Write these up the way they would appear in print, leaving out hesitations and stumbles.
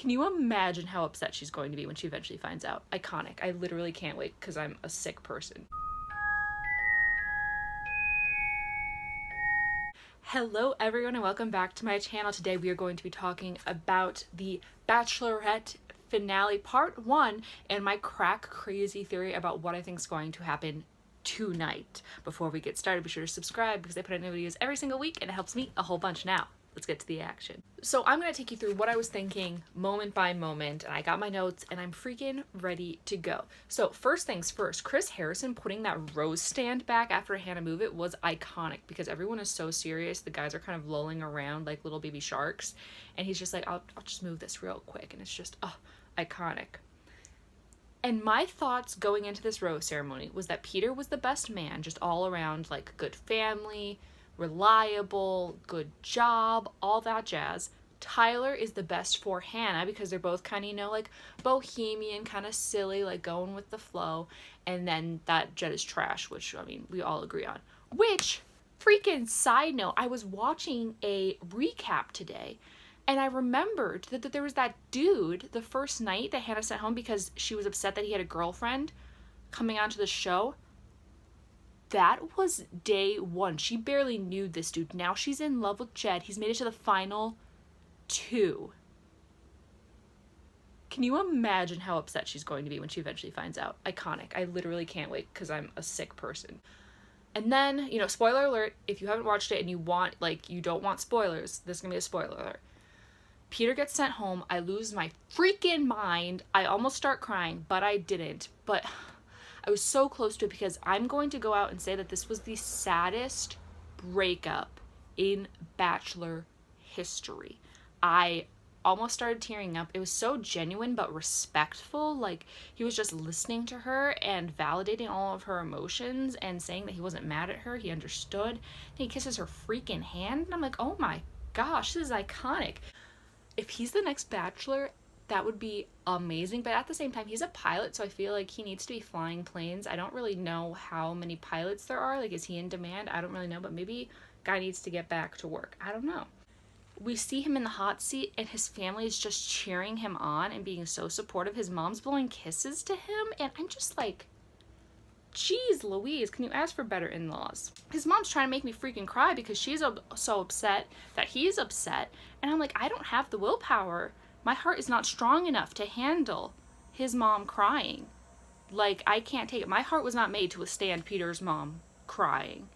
Can you imagine how upset she's going to be when she eventually finds out? Iconic. I literally can't wait because I'm a sick person. Hello everyone and welcome back to my channel. Today we are going to be talking about the Bachelorette finale part 1 and my crazy theory about what I think is going to happen tonight. Before we get started, be sure to subscribe because I put out new videos every single week and it helps me a whole bunch. Now let's get to the action. So I'm going to take you through what I was thinking moment by moment, and I got my notes and I'm freaking ready to go. So first things first, Chris Harrison putting that rose stand back after Hannah moved it was iconic because everyone is so serious. The guys are kind of lolling around like little baby sharks and he's just like, I'll just move this real quick, and it's just iconic. And my thoughts going into this rose ceremony was that Peter was the best man, just all around, like good family, reliable, good job, all that jazz. Tyler is the best for Hannah because they're both kind of, like bohemian, kind of silly, like going with the flow. And then that Jed is trash, which, I mean, we all agree on. Which, freaking side note, I was watching a recap today and I remembered that there was that dude the first night that Hannah sent home because she was upset that he had a girlfriend coming onto the show. That was day 1. She barely knew this dude. Now she's in love with Jed. He's made it to the final 2. Can you imagine how upset she's going to be when she eventually finds out? Iconic. I literally can't wait because I'm a sick person. And then, spoiler alert, if you haven't watched it and you don't want spoilers, this is going to be a spoiler alert. Peter gets sent home. I lose my freaking mind. I almost start crying, but I didn't. But I was so close to it because I'm going to go out and say that this was the saddest breakup in Bachelor history. I almost started tearing up. It was so genuine but respectful. Like, he was just listening to her and validating all of her emotions and saying that he wasn't mad at her. He understood. And he kisses her freaking hand. And I'm like, oh my gosh, this is iconic. If he's the next Bachelor, that would be amazing. But at the same time, he's a pilot, so I feel like he needs to be flying planes. I don't really know how many pilots there are. Like, is he in demand? I don't really know, but maybe guy needs to get back to work. I don't know. We see him in the hot seat and his family is just cheering him on and being so supportive. His mom's blowing kisses to him and I'm just like, geez Louise, can you ask for better in-laws? His mom's trying to make me freaking cry because she's so upset that he's upset, and I'm like, I don't have the willpower. My heart is not strong enough to handle his mom crying. Like, I can't take it. My heart was not made to withstand Peter's mom crying.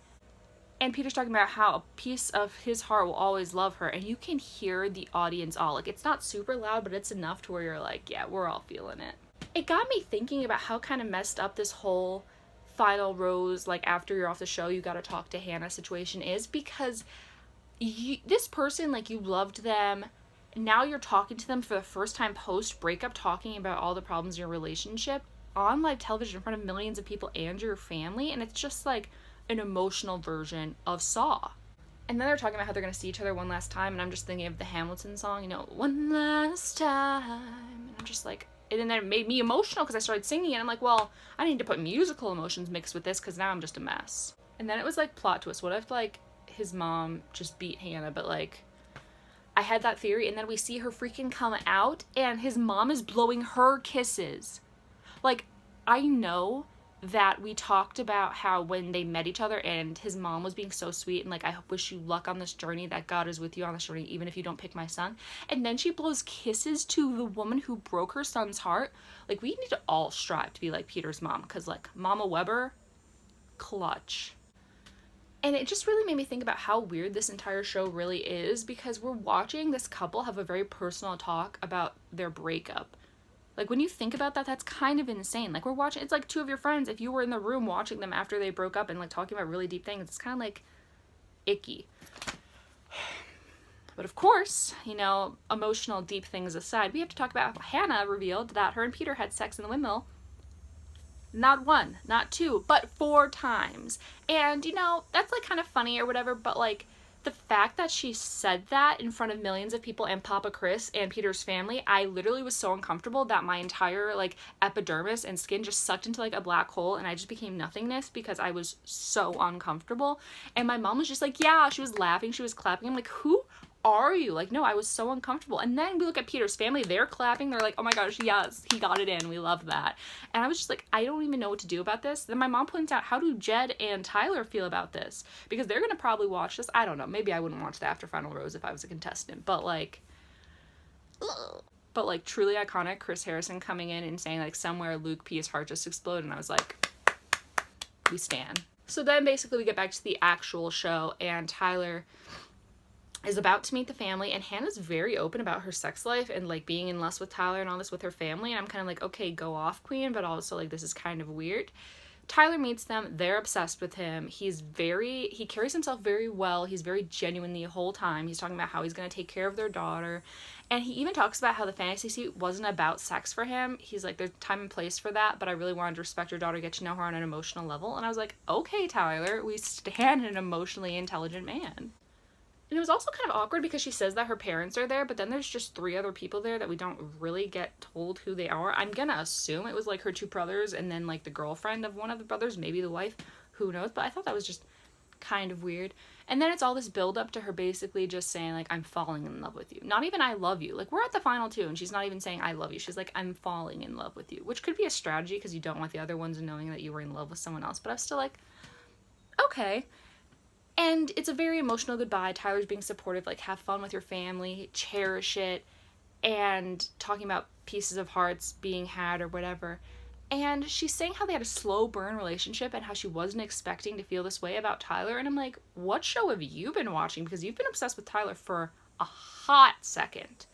And Peter's talking about how a piece of his heart will always love her, and you can hear the audience all. Like, it's not super loud, but it's enough to where you're like, yeah, we're all feeling it. It got me thinking about how kind of messed up this whole final rose, like after you're off the show, you gotta talk to Hannah situation is, because this person, like, you loved them, now you're talking to them for the first time post breakup, talking about all the problems in your relationship on live television in front of millions of people and your family, and it's just like an emotional version of Saw. And then they're talking about how they're gonna see each other one last time, and I'm just thinking of the Hamilton song, one last time, and I'm just like, and then it made me emotional because I started singing and I'm like, well, I need to put musical emotions mixed with this because now I'm just a mess. And then it was like, plot twist, what if like his mom just beat Hannah? But like, I had that theory, and then we see her freaking come out and his mom is blowing her kisses. Like, I know that we talked about how when they met each other and his mom was being so sweet and like, I wish you luck on this journey, that God is with you on this journey even if you don't pick my son, and then she blows kisses to the woman who broke her son's heart. Like, we need to all strive to be like Peter's mom, because like Mama Weber, clutch. And it just really made me think about how weird this entire show really is, because we're watching this couple have a very personal talk about their breakup. Like, when you think about that, that's kind of insane. Like, we're watching, it's like two of your friends, if you were in the room watching them after they broke up and like talking about really deep things, it's kind of like icky. But of course, emotional deep things aside, we have to talk about how Hannah revealed that her and Peter had sex in the windmill. Not 1, not 2, but 4 times. And that's like kind of funny or whatever, but like, the fact that she said that in front of millions of people and Papa Chris and Peter's family, I literally was so uncomfortable that my entire like epidermis and skin just sucked into like a black hole, and I just became nothingness because I was so uncomfortable. And my mom was just like, yeah, she was laughing, she was clapping. I'm like, who are you? Like, no, I was so uncomfortable. And then we look at Peter's family, they're clapping, they're like, oh my gosh, yes, he got it in, we love that. And I was just like, I don't even know what to do about this. Then my mom points out, how do Jed and Tyler feel about this? Because they're gonna probably watch this. I don't know, maybe I wouldn't watch the After Final Rose if I was a contestant, but like, ugh. But like, truly iconic, Chris Harrison coming in and saying like, somewhere Luke P's heart just exploded, and I was like, we stan. So then basically we get back to the actual show, and Tyler is about to meet the family, and Hannah's very open about her sex life and like being in lust with Tyler and all this with her family, and I'm kind of like, okay, go off, queen, but also like, this is kind of weird. Tyler meets them, they're obsessed with him. He carries himself very well. He's very genuine the whole time. He's talking about how he's going to take care of their daughter. And he even talks about how the fantasy suite wasn't about sex for him. He's like, there's time and place for that, but I really wanted to respect your daughter, get to know her on an emotional level. And I was like, okay, Tyler, we stand an emotionally intelligent man. And it was also kind of awkward because she says that her parents are there, but then there's just 3 other people there that we don't really get told who they are. I'm gonna assume it was like her 2 brothers and then like the girlfriend of one of the brothers, maybe the wife, who knows, but I thought that was just kind of weird. And then it's all this build up to her basically just saying like, I'm falling in love with you. Not even I love you. Like, we're at the final 2 and she's not even saying I love you. She's like, I'm falling in love with you, which could be a strategy because you don't want the other ones knowing that you were in love with someone else. But I was still like, okay. And it's a very emotional goodbye. Tyler's being supportive, like, have fun with your family, cherish it, and talking about pieces of hearts being had or whatever. And she's saying how they had a slow burn relationship and how she wasn't expecting to feel this way about Tyler. And I'm like, what show have you been watching? Because you've been obsessed with Tyler for a hot second.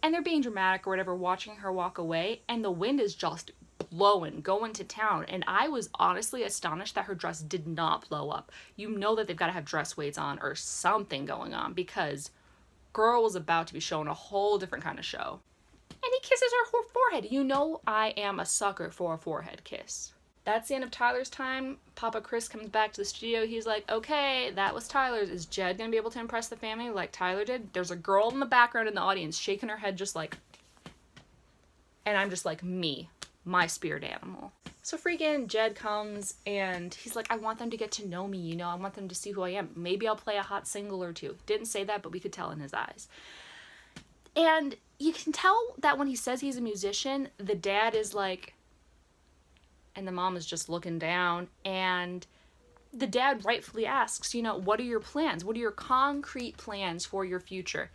And they're being dramatic or whatever, watching her walk away, and the wind is just blowing, going to town, and I was honestly astonished that her dress did not blow up. You know that they've got to have dress weights on or something going on, because girl was about to be showing a whole different kind of show. And he kisses her forehead. You know I am a sucker for a forehead kiss. That's the end of Tyler's time. Papa Chris comes back to the studio. He's like, okay, that was Tyler's. Is Jed gonna be able to impress the family like Tyler did? There's a girl in the background in the audience shaking her head just like, and I'm just like, me, my spirit animal. So freaking Jed comes and he's like, I want them to get to know me, you know, I want them to see who I am. Maybe I'll play a hot single or 2. Didn't say that, but we could tell in his eyes. And you can tell that when he says he's a musician, the dad is like, and the mom is just looking down, and the dad rightfully asks, you know, what are your plans? What are your concrete plans for your future?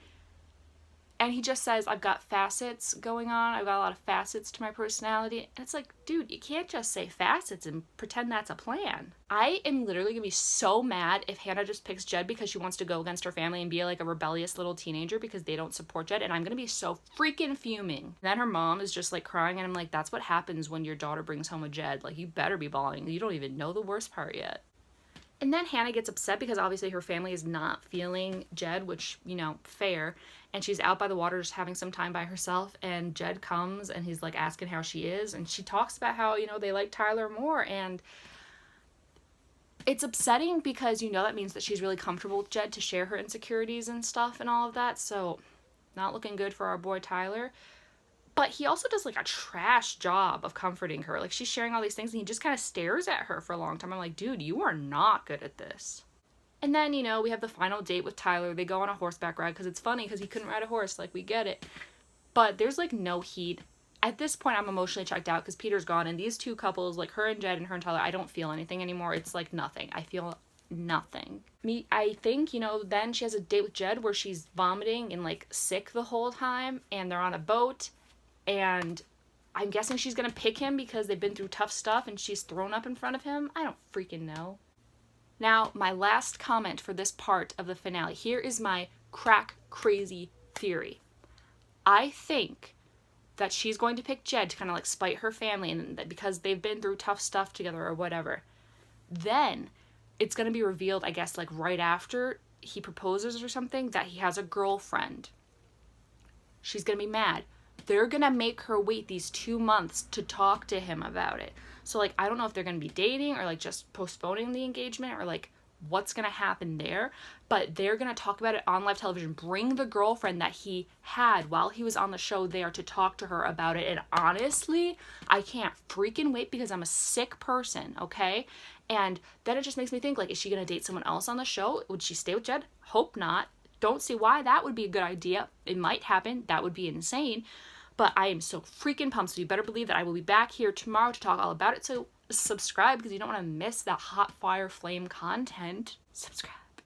And he just says, I've got facets going on. I've got a lot of facets to my personality. And it's like, dude, you can't just say facets and pretend that's a plan. I am literally gonna be so mad if Hannah just picks Jed because she wants to go against her family and be like a rebellious little teenager because they don't support Jed. And I'm gonna be so freaking fuming. Then her mom is just like crying, and I'm like, that's what happens when your daughter brings home a Jed. Like, you better be bawling. You don't even know the worst part yet. And then Hannah gets upset because obviously her family is not feeling Jed, which, you know, fair. And she's out by the water just having some time by herself. And Jed comes and he's like asking how she is. And she talks about how, you know, they like Tyler more. And it's upsetting because, you know, that means that she's really comfortable with Jed to share her insecurities and stuff and all of that. So not looking good for our boy Tyler. But he also does like a trash job of comforting her. Like, she's sharing all these things and he just kind of stares at her for a long time. I'm like, dude, you are not good at this. And then, you know, we have the final date with Tyler. They go on a horseback ride because it's funny because he couldn't ride a horse. Like, we get it. But there's like no heat. At this point, I'm emotionally checked out because Peter's gone. And these two couples, like her and Jed and her and Tyler, I don't feel anything anymore. It's like nothing. I feel nothing. I think, you know, then she has a date with Jed where she's vomiting and like sick the whole time. And they're on a boat. And I'm guessing she's going to pick him because they've been through tough stuff and she's thrown up in front of him. I don't freaking know. Now, my last comment for this part of the finale. Here is my crack crazy theory. I think that she's going to pick Jed to kind of like spite her family and that because they've been through tough stuff together or whatever. Then it's going to be revealed, I guess, like right after he proposes or something, that he has a girlfriend. She's going to be mad. They're going to make her wait these 2 months to talk to him about it. So, like, I don't know if they're going to be dating or, like, just postponing the engagement or, like, what's going to happen there. But they're going to talk about it on live television. Bring the girlfriend that he had while he was on the show there to talk to her about it. And honestly, I can't freaking wait because I'm a sick person, okay? And then it just makes me think, like, is she going to date someone else on the show? Would she stay with Jed? Hope not. don't see why that would be a good idea. It might happen. That would be insane. But I am so freaking pumped. So you better believe that I will be back here tomorrow to talk all about it. So subscribe because you don't want to miss that hot fire flame content. Subscribe.